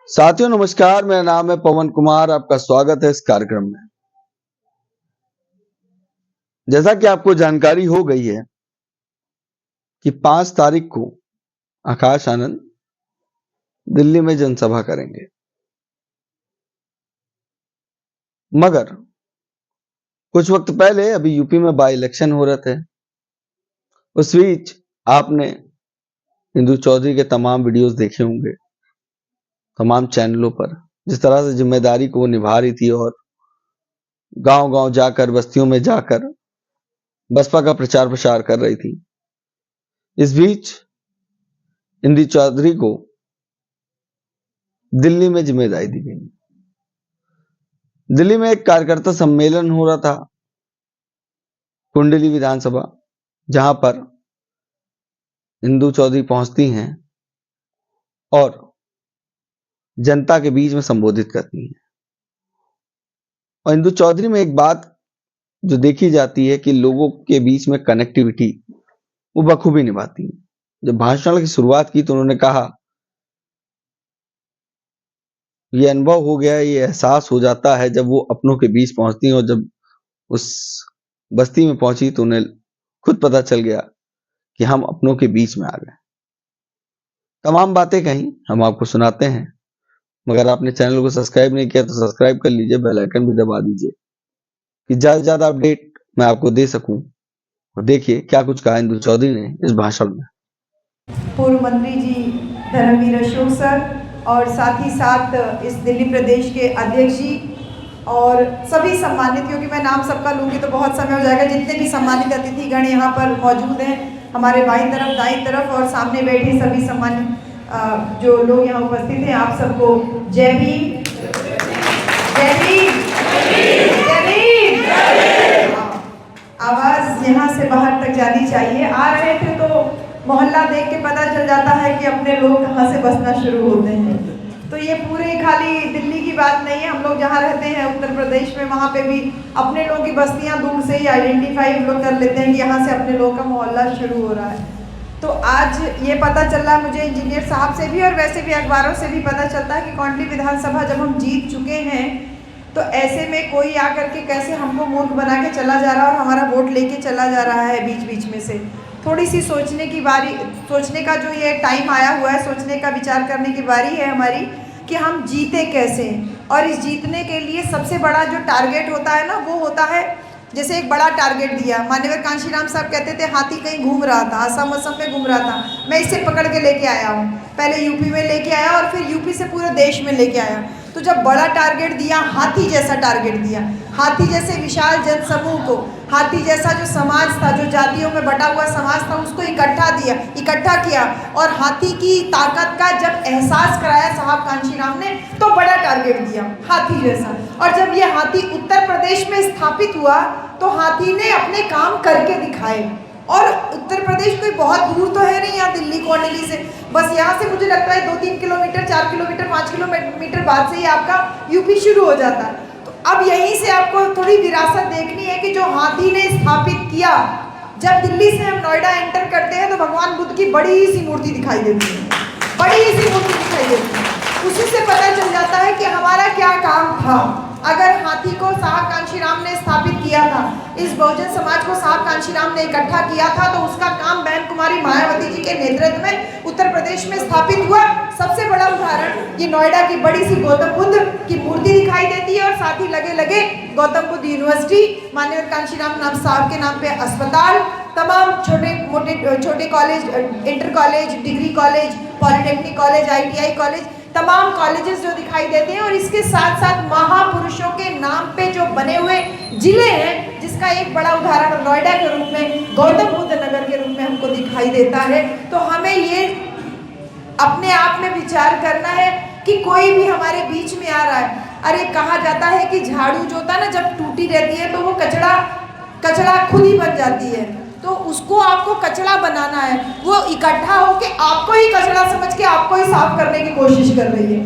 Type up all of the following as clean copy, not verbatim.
साथियों नमस्कार, मेरा नाम है पवन कुमार। आपका स्वागत है इस कार्यक्रम में। जैसा कि आपको जानकारी हो गई है कि 5 तारीख को आकाश आनंद दिल्ली में जनसभा करेंगे, मगर कुछ वक्त पहले अभी यूपी में बाई इलेक्शन हो रहे थे। उस बीच आपने इंदु चौधरी के तमाम वीडियोस देखे होंगे तमाम चैनलों पर, जिस तरह से जिम्मेदारी को वो निभा रही थी और गांव-गांव जाकर, बस्तियों में जाकर बसपा का प्रचार प्रसार कर रही थी। इस बीच इंदु चौधरी को दिल्ली में जिम्मेदारी दी गई। दिल्ली में एक कार्यकर्ता सम्मेलन हो रहा था, कुंडली विधानसभा, जहां पर इंदु चौधरी पहुंचती हैं और जनता के बीच में संबोधित करती हैं। और इंदु चौधरी में एक बात जो देखी जाती है कि लोगों के बीच में कनेक्टिविटी वो बखूबी निभाती है। जब भाषण की शुरुआत की तो उन्होंने कहा, ये अनुभव हो गया, ये एहसास हो जाता है जब वो अपनों के बीच पहुंचती हैं, और जब उस बस्ती में पहुंची तो उन्हें खुद पता चल गया कि हम अपनों के बीच में आ गए। तमाम बातें कहीं हम आपको सुनाते हैं, मगर आपने चैनल को सब्सक्राइब नहीं किया तो सब्सक्राइब कर लीजिए, बेल आइकन भी दबा दीजिए कि ज्यादा से ज्यादा अपडेट मैं आपको दे सकूं। और देखिए क्या कुछ कहा इंदु चौधरी ने इस भाषण में। पूर्व मंत्री जी धर्मवीर अशोक सर और साथ ही साथ इस दिल्ली प्रदेश के अध्यक्ष जी और सभी सम्मानित, क्योंकि मैं नाम सबका लूँगी तो बहुत समय हो जाएगा, जितने भी सम्मानित अतिथिगण यहाँ पर मौजूद हैं, हमारे बाईं तरफ, दाईं तरफ और सामने बैठे सभी सम्मानित जो लोग यहाँ उपस्थित हैं, आप सबको जय भीम, जय भीम, जय भीम। आवाज़ यहाँ से बाहर तक जानी चाहिए। आ रहे थे तो मोहल्ला देख के पता चल जाता है कि अपने लोग कहाँ से बसना शुरू होते हैं। तो ये पूरे खाली दिल्ली की बात नहीं है, हम लोग जहाँ रहते हैं उत्तर प्रदेश में, वहाँ पे भी अपने लोगों की बस्तियाँ दूर से ही आइडेंटिफाई हम लोग कर लेते हैं कि यहाँ से अपने लोगों का मोहल्ला शुरू हो रहा है। तो आज ये पता चल रहा है मुझे इंजीनियर साहब से भी और वैसे भी अखबारों से भी पता चलता है कि कौंडली विधानसभा जब हम जीत चुके हैं तो ऐसे में कोई आकर के कैसे हमको मूर्ख बना के चला जा रहा है और हमारा वोट लेके चला जा रहा है बीच बीच में से। थोड़ी सी सोचने की बारी, सोचने का जो ये टाइम आया हुआ है, सोचने का विचार करने की बारी है हमारी कि हम जीते कैसे। और इस जीतने के लिए सबसे बड़ा जो टारगेट होता है ना, वो होता है, जैसे एक बड़ा टारगेट दिया, माननीय कांशीराम साहब कहते थे हाथी कहीं घूम रहा था, असम में घूम रहा था, मैं इसे पकड़ के लेके आया हूँ। पहले यूपी में लेके आया और फिर यूपी से पूरे देश में लेके आया। तो जब बड़ा टारगेट दिया, हाथी जैसा टारगेट दिया, हाथी जैसे विशाल जनसमूह को, हाथी जैसा जो समाज था, जो जातियों में बटा हुआ समाज था, उसको इकट्ठा किया और हाथी की ताकत का जब एहसास कराया साहब कांशीराम ने, तो बड़ा टारगेट दिया हाथी जैसा। और जब ये हाथी उत्तर प्रदेश में स्थापित हुआ तो हाथी ने अपने काम करके दिखाए। और उत्तर प्रदेश कोई बहुत दूर तो है नहीं यहाँ दिल्ली कॉलोनी से, बस यहाँ से मुझे लगता है 2-3 किलोमीटर, 4 किलोमीटर, 5 किलोमीटर बाद से ही आपका यूपी शुरू हो जाता है। तो अब यहीं से आपको थोड़ी विरासत देखनी है कि जो हाथी ने स्थापित किया। जब दिल्ली से हम नोएडा एंटर करते हैं तो भगवान बुद्ध की बड़ी सी मूर्ति दिखाई देती है, बड़ी सी मूर्ति दिखाई देती है। उसी से पता चल जाता है कि हमारा क्या काम था। अगर हाथी को साहब कांशीराम ने स्थापित किया था, इस बहुजन समाज को साहब कांशीराम ने इकट्ठा किया था, तो उसका काम बहन कुमारी मायावती जी के नेतृत्व में उत्तर प्रदेश में स्थापित हुआ। सबसे बड़ा उदाहरण ये नोएडा की बड़ी सी गौतम बुद्ध की मूर्ति दिखाई देती है और साथ ही लगे लगे गौतम बुद्ध यूनिवर्सिटी, माननीय कांशीराम साहब के नाम पे अस्पताल, तमाम छोटे college, inter college, degree college, polytechnic college, ITI college, तमाम कॉलेजेस जो दिखाई देते हैं। और इसके साथ साथ महापुरुषों के नाम पे जो बने हुए जिले हैं, जिसका एक बड़ा उदाहरण नोएडा के रूप में, गौतम बुद्ध नगर के रूप में हमको दिखाई देता है। तो हमें ये अपने आप में विचार करना है कि कोई भी हमारे बीच में आ रहा है। अरे कहा जाता है कि झाड़ू जो होता है ना, जब टूटी रहती है तो वो कचड़ा खुद ही बन जाती है। तो उसको आपको कचड़ा बनाना है, वो इकट्ठा होके आपको ही कचड़ा समझ के आपको ही साफ करने की कोशिश कर रही है।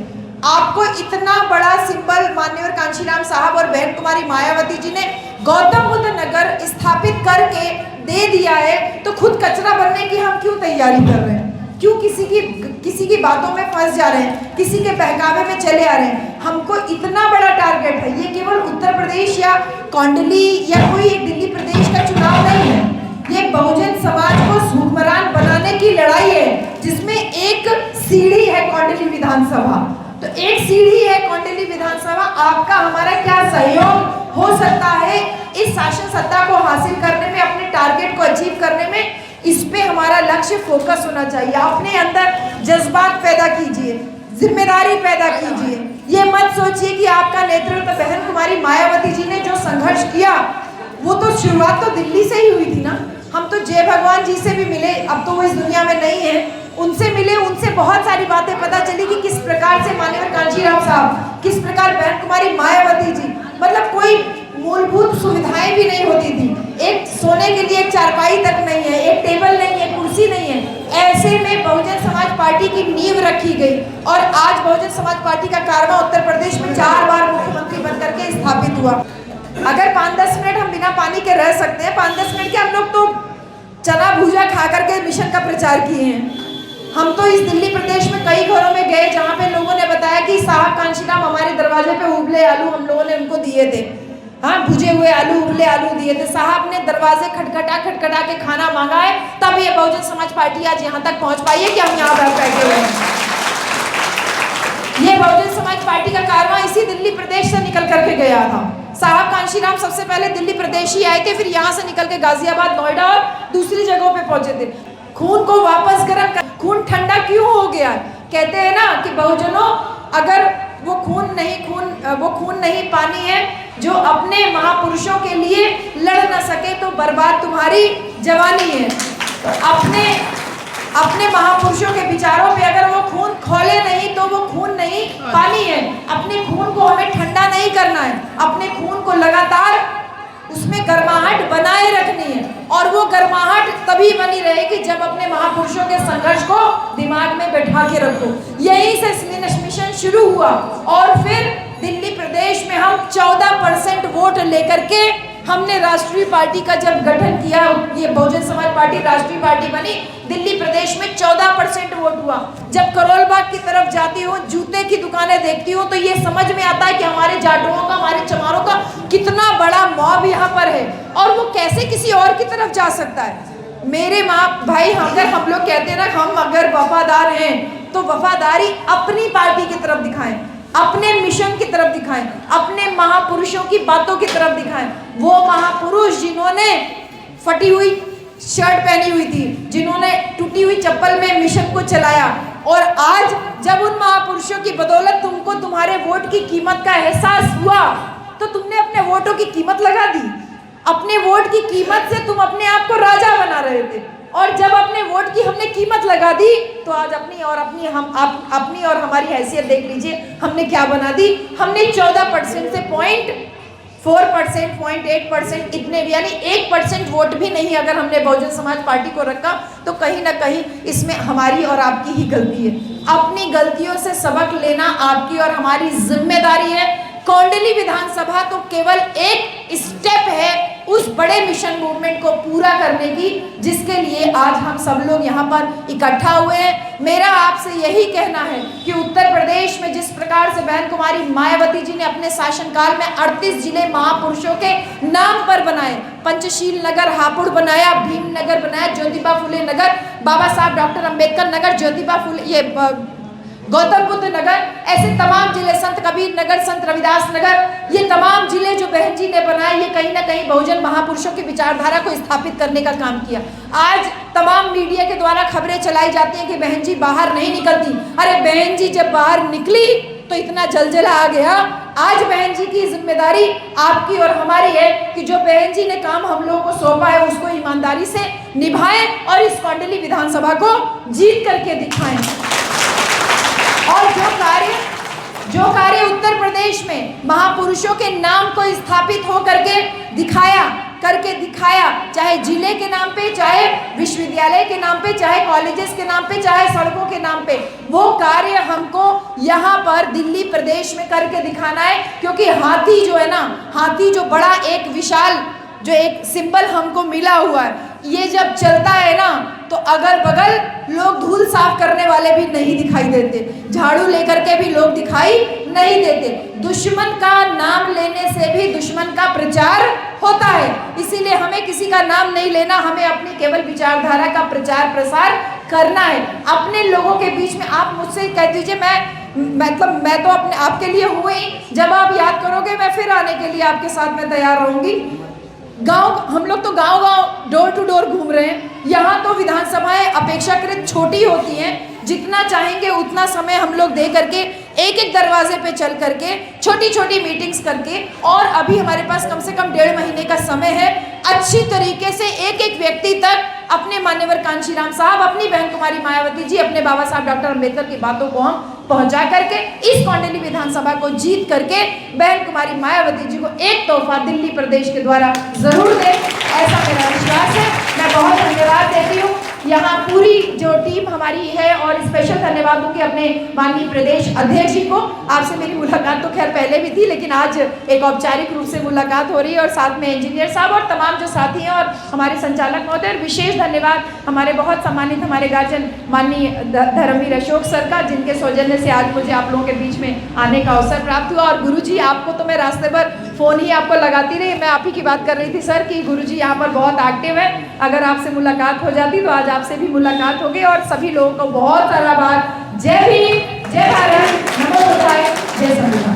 आपको इतना बड़ा सिंबल माननीय कांशीराम साहब और बहन कुमारी मायावती जी ने गौतम बुद्ध नगर स्थापित करके दे दिया है, तो खुद कचरा बनने की हम क्यों तैयारी कर रहे हैं? क्यों किसी की बातों में फंस जा रहे हैं, किसी के बहकावे में चले आ रहे हैं। हमको इतना बड़ा टारगेट है, ये केवल उत्तर प्रदेश या कौंडली या कोई एक दिल्ली प्रदेश का चुनाव नहीं है, ये बहुजन समाज को हुक्मरान बनाने की लड़ाई है, जिसमें एक सीढ़ी है कौंडली विधानसभा। तो एक सीढ़ी है कौंडली विधानसभा, आपका हमारा क्या सहयोग हो सकता है इस शासन सत्ता को हासिल करने में, अपने टारगेट को अचीव करने में, इस पे हमारा लक्ष्य फोकस होना चाहिए। अपने अंदर जज्बात पैदा कीजिए, जिम्मेदारी पैदा कीजिए। ये मत सोचिए कि आपका नेतृत्व बहन कुमारी मायावती जी ने जो संघर्ष किया, वो तो शुरुआत तो दिल्ली से ही हुई थी ना। हम तो जय भगवान जी से भी मिले, अब तो वो इस दुनिया में नहीं है, उनसे मिले, उनसे बहुत सारी बातें पता चली कि किस प्रकार से माननीय कांशीराम साहब, किस प्रकार बहन कुमारी मायावती जी, मतलब कोई मूलभूत सुविधाएं भी नहीं होती थी, एक सोने के लिए एक चारपाई तक नहीं है, एक टेबल नहीं है, कुर्सी नहीं है। ऐसे में बहुजन समाज पार्टी की नींव रखी गई और आज बहुजन समाज पार्टी का कारवां उत्तर प्रदेश में 4 बार मुख्यमंत्री बन करके स्थापित हुआ। अगर 5-10 मिनट हम बिना पानी के रह सकते हैं, 5-10 मिनट के हम लोग तो चना भूजा खा करके मिशन का प्रचार किए हैं। हम तो इस दिल्ली प्रदेश में कई घरों में गए जहाँ पे लोगों ने बताया कि साहब कांशीराम हमारे दरवाजे पे उबले आलू हम लोगों ने उनको दिए थे, हाँ भुजे हुए आलू, उबले आलू दिए थे। साहब ने दरवाजे खटखटा के खाना मांगा है, तब ये बहुजन समाज पार्टी आज यहाँ तक पहुँच पाई है कि हम यहाँ पर बैठे हुए हैं। ये बहुजन समाज पार्टी का कारवां इसी दिल्ली प्रदेश से निकल करके गया था। साहब कांशीराम सबसे पहले दिल्ली प्रदेश ही आए थे, फिर यहाँ से निकल के गाजियाबाद, नोएडा और दूसरी जगहों पे पहुंचे थे। खून को वापस गर्म कर, खून ठंडा क्यों हो गया? कहते हैं ना कि बहुजनों, अगर वो खून नहीं पानी है जो अपने महापुरुषों के लिए लड़ न सके तो बर्बाद तुम्हारी जवानी है। अपने महापुरुषों के विचारों पे अगर वो खून खोले नहीं तो वो खून नहीं पानी है। अपने खून को हमें ठंडा नहीं करना है, अपने खून को लगातार उसमें गर्माहट बनाए रखनी है, और वो गर्माहट तभी बनी रहेगी जब अपने महापुरुषों के संघर्ष को दिमाग में बैठा के रखो। यहीं से मिशन शुरू हुआ और फिर दिल्ली प्रदेश में हम 14% वोट लेकर के हमने राष्ट्रीय पार्टी का जब गठन किया, ये बहुजन समाज पार्टी राष्ट्रीय पार्टी बनी, दिल्ली प्रदेश में 14% वोट हुआ। जब करोल बाग की तरफ जाती हूँ, जूते की दुकानें देखती हूँ, तो ये समझ में आता है कि हमारे जाटुओं का, हमारे चमारों का कितना बड़ा मॉब यहाँ पर है और वो कैसे किसी और की तरफ जा सकता है। मेरे माँ भाई, अगर हम लोग कहते हैं ना हम अगर वफादार हैं तो वफादारी अपनी पार्टी की तरफ दिखाएं, अपने मिशन की तरफ दिखाएं, अपने महापुरुषों की बातों की तरफ दिखाएं। वो महापुरुष जिन्होंने फटी हुई शर्ट पहनी हुई थी, जिन्होंने टूटी हुई चप्पल में मिशन को चलाया, और आज जब उन महापुरुषों की बदौलत तुमको तुम्हारे वोट की कीमत का एहसास हुआ तो तुमने अपने वोटों की कीमत लगा दी। अपने वोट की कीमत से तुम अपने आप को राजा बना रहे थे, और जब अपने वोट की हमने कीमत लगा दी तो आज अपनी और हमारी हैसियत देख लीजिए, हमने क्या बना दी। हमने 14% से 0.4%, 0.8%, इतने भी, यानी 1% वोट भी नहीं अगर हमने बहुजन समाज पार्टी को रखा तो कहीं ना कहीं इसमें हमारी और आपकी ही गलती है। अपनी गलतियों से सबक लेना आपकी और हमारी जिम्मेदारी है। कौंडली विधानसभा तो केवल एक स्टेप है उस बड़े मिशन मूवमेंट को पूरा करने की, जिसके लिए आज हम सब लोग यहाँ पर इकट्ठा हुए हैं। मेरा आपसे यही कहना है कि उत्तर प्रदेश में जिस प्रकार से बहन कुमारी मायावती जी ने अपने शासनकाल में 38 जिले महापुरुषों के नाम पर बनाए, पंचशील नगर हापुड़ बनाया, भीम नगर बनाया, ज्योतिबा फुले नगर, बाबा साहब डॉक्टर अंबेडकर नगर, ज्योतिबा फुले, ये गौतम बुद्ध नगर, ऐसे तमाम जिले, संत कबीर नगर, संत रविदास नगर, ये तमाम जिले जो बहन जी ने बनाए, ये कहीं ना कहीं बहुजन महापुरुषों की विचारधारा को स्थापित करने का काम किया। आज तमाम मीडिया के द्वारा खबरें चलाई जाती हैं कि बहन जी बाहर नहीं निकलती। अरे बहन जी जब बाहर निकली तो इतना जलजला आ गया। आज बहन जी की जिम्मेदारी आपकी और हमारी है कि जो बहन जी ने काम हम लोगों को सौंपा है उसको ईमानदारी से निभाएं और इस कौंडली विधानसभा को जीत करके दिखाएं। और जो कार्य उत्तर प्रदेश में महापुरुषों के नाम को स्थापित हो करके दिखाया, चाहे जिले के नाम पे, चाहे विश्वविद्यालय के नाम पे, चाहे कॉलेजेस के नाम पे, चाहे सड़कों के नाम पे, वो कार्य हमको यहाँ पर दिल्ली प्रदेश में करके दिखाना है। क्योंकि हाथी जो है ना, हाथी जो बड़ा एक विशाल जो एक सिंबल हमको मिला हुआ है, ये जब चलता है ना तो अगल बगल लोग धूल साफ करने वाले भी नहीं दिखाई देते, झाड़ू लेकर के भी लोग दिखाई नहीं देते। दुश्मन का नाम लेने से भी दुश्मन का प्रचार होता है, इसीलिए हमें किसी का नाम नहीं लेना, हमें अपनी केवल विचारधारा का प्रचार प्रसार करना है अपने लोगों के बीच में। आप मुझसे कह दीजिए मैं तो अपने आपके लिए हुई, जब आप याद करोगे मैं फिर आने के लिए आपके साथ में तैयार रहूंगी। गांव, हम लोग तो गांव गांव डोर टू डोर घूम रहे हैं। यहाँ तो विधानसभाएं अपेक्षाकृत छोटी होती हैं, जितना चाहेंगे उतना समय हम लोग दे करके एक एक दरवाजे पे चल करके छोटी छोटी मीटिंग्स करके, और अभी हमारे पास कम से कम 1.5 महीने का समय है, अच्छी तरीके से एक एक व्यक्ति तक अपने मान्यवर कांशीराम साहब, अपनी बहन कुमारी मायावती जी, अपने बाबा साहब डॉक्टर अंबेडकर की बातों को हम पहुंचा करके इस कौंडिन्य विधानसभा को जीत करके बहन कुमारी मायावती जी को एक तोहफा दिल्ली प्रदेश के द्वारा जरूर दें, ऐसा मेरा विश्वास है। मैं बहुत धन्यवाद देती हूँ यहाँ पूरी जो टीम हमारी है, और स्पेशल धन्यवाद दूंगी अपने माननीय प्रदेश अध्यक्ष जी को। आपसे मेरी मुलाकात तो खैर पहले भी थी, लेकिन आज एक औपचारिक रूप से मुलाकात हो रही है, और साथ में इंजीनियर साहब और तमाम जो साथी हैं और हमारे संचालक महोदय। और विशेष धन्यवाद हमारे बहुत सम्मानित हमारे गार्जियन माननीय धर्मवीर अशोक सर का, जिनके सौजन्य से आज मुझे आप लोगों के बीच में आने का अवसर प्राप्त हुआ। और गुरुजी, आपको तो मैं रास्ते पर फ़ोन ही आपको लगाती रही, मैं आप ही की बात कर रही थी सर कि गुरुजी यहाँ पर बहुत एक्टिव है, अगर आपसे मुलाकात हो जाती तो आज आपसे भी मुलाकात हो गई। और सभी लोगों को बहुत सारा बात। जय भीम, जय भारत, नमो बुद्धाय, जय संविधान।